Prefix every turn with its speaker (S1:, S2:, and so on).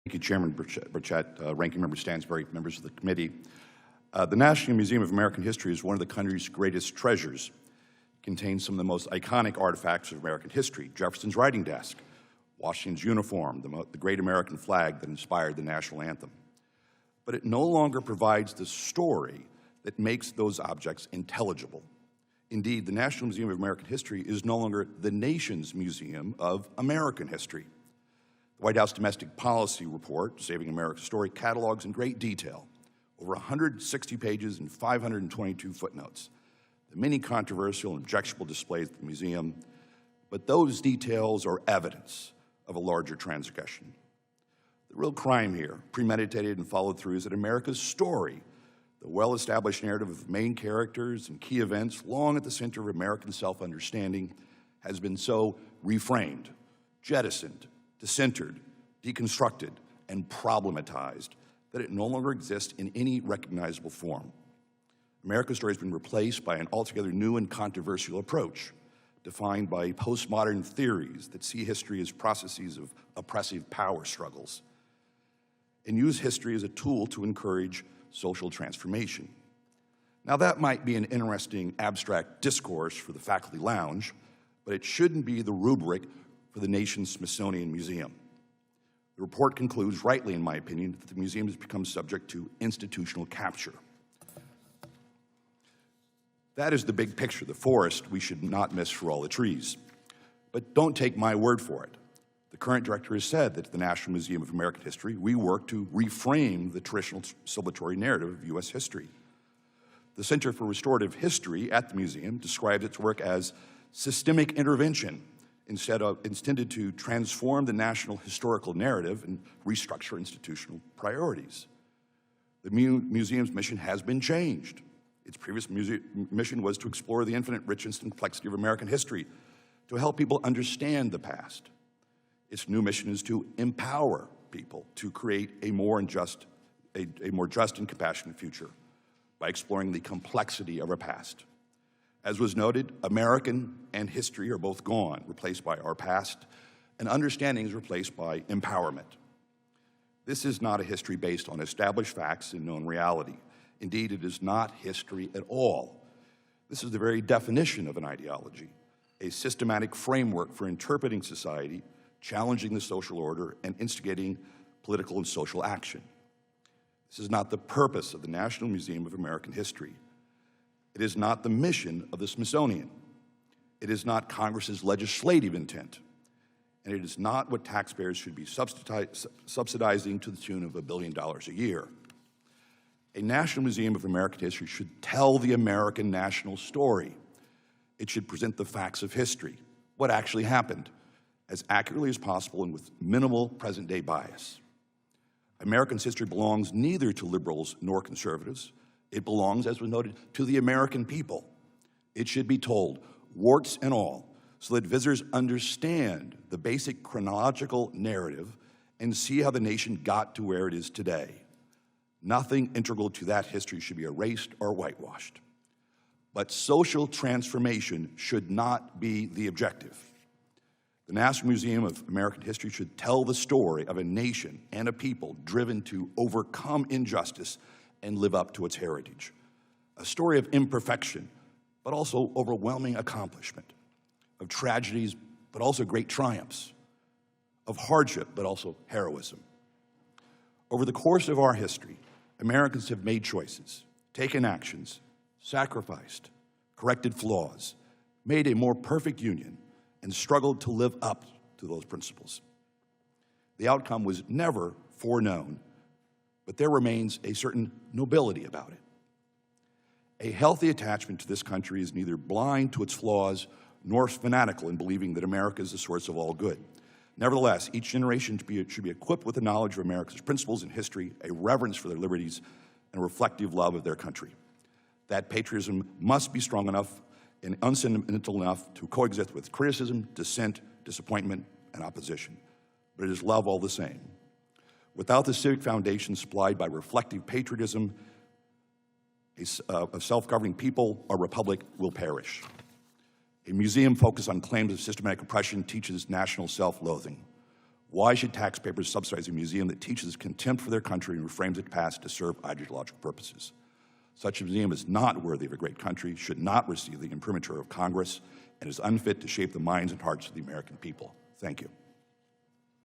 S1: Thank you, Chairman Burchett, Ranking Member Stansbury, members of the committee. The National Museum of American History is one of the country's greatest treasures. It contains some of the most iconic artifacts of American history: Jefferson's writing desk, Washington's uniform, the great American flag that inspired the national anthem. But it no longer provides the story that makes those objects intelligible. Indeed, the National Museum of American History is no longer the nation's museum of American history. The White House Domestic Policy Report, Saving America's Story, catalogs in great detail, over 160 pages and 522 footnotes, the many controversial and objectionable displays at the museum, but those details are evidence of a larger transgression. The real crime here, premeditated and followed through, is that America's story, the well-established narrative of main characters and key events long at the center of American self-understanding, has been so reframed, jettisoned, decentered, deconstructed, and problematized that it no longer exists in any recognizable form. America's story has been replaced by an altogether new and controversial approach, defined by postmodern theories that see history as processes of oppressive power struggles, and use history as a tool to encourage social transformation. Now, that might be an interesting abstract discourse for the faculty lounge, but it shouldn't be the rubric for the nation's Smithsonian Museum. The report concludes, rightly in my opinion, that the museum has become subject to institutional capture. That is the big picture, the forest we should not miss for all the trees. But don't take my word for it. The current director has said that at the National Museum of American History, we work to reframe the traditional celebratory narrative of U.S. history. The Center for Restorative History at the museum describes its work as systemic intervention, intended to transform the national historical narrative and restructure institutional priorities. The museum's mission has been changed. Its previous mission was to explore the infinite richness and complexity of American history, to help people understand the past. Its new mission is to empower people to create a more just and compassionate future by exploring the complexity of our past. As was noted, American and history are both gone, replaced by our past, and understanding is replaced by empowerment. This is not a history based on established facts and known reality. Indeed, it is not history at all. This is the very definition of an ideology, a systematic framework for interpreting society, challenging the social order, and instigating political and social action. This is not the purpose of the National Museum of American History. It is not the mission of the Smithsonian. It is not Congress's legislative intent. And it is not what taxpayers should be subsidizing to the tune of $1 billion a year. A National Museum of American History should tell the American national story. It should present the facts of history, what actually happened, as accurately as possible and with minimal present-day bias. Americans' history belongs neither to liberals nor conservatives. It belongs, as was noted, to the American people. It should be told, warts and all, so that visitors understand the basic chronological narrative and see how the nation got to where it is today. Nothing integral to that history should be erased or whitewashed. But social transformation should not be the objective. The National Museum of American History should tell the story of a nation and a people driven to overcome injustice and live up to its heritage. A story of imperfection, but also overwhelming accomplishment, of tragedies, but also great triumphs, of hardship, but also heroism. Over the course of our history, Americans have made choices, taken actions, sacrificed, corrected flaws, made a more perfect union, and struggled to live up to those principles. The outcome was never foreknown, but there remains a certain nobility about it. A healthy attachment to this country is neither blind to its flaws nor fanatical in believing that America is the source of all good. Nevertheless, each generation should be equipped with the knowledge of America's principles and history, a reverence for their liberties, and a reflective love of their country. That patriotism must be strong enough and unsentimental enough to coexist with criticism, dissent, disappointment, and opposition. But it is love all the same. Without the civic foundation supplied by reflective patriotism, a self-governing people, our republic will perish. A museum focused on claims of systematic oppression teaches national self-loathing. Why should taxpayers subsidize a museum that teaches contempt for their country and reframes its past to serve ideological purposes? Such a museum is not worthy of a great country, should not receive the imprimatur of Congress, and is unfit to shape the minds and hearts of the American people. Thank you.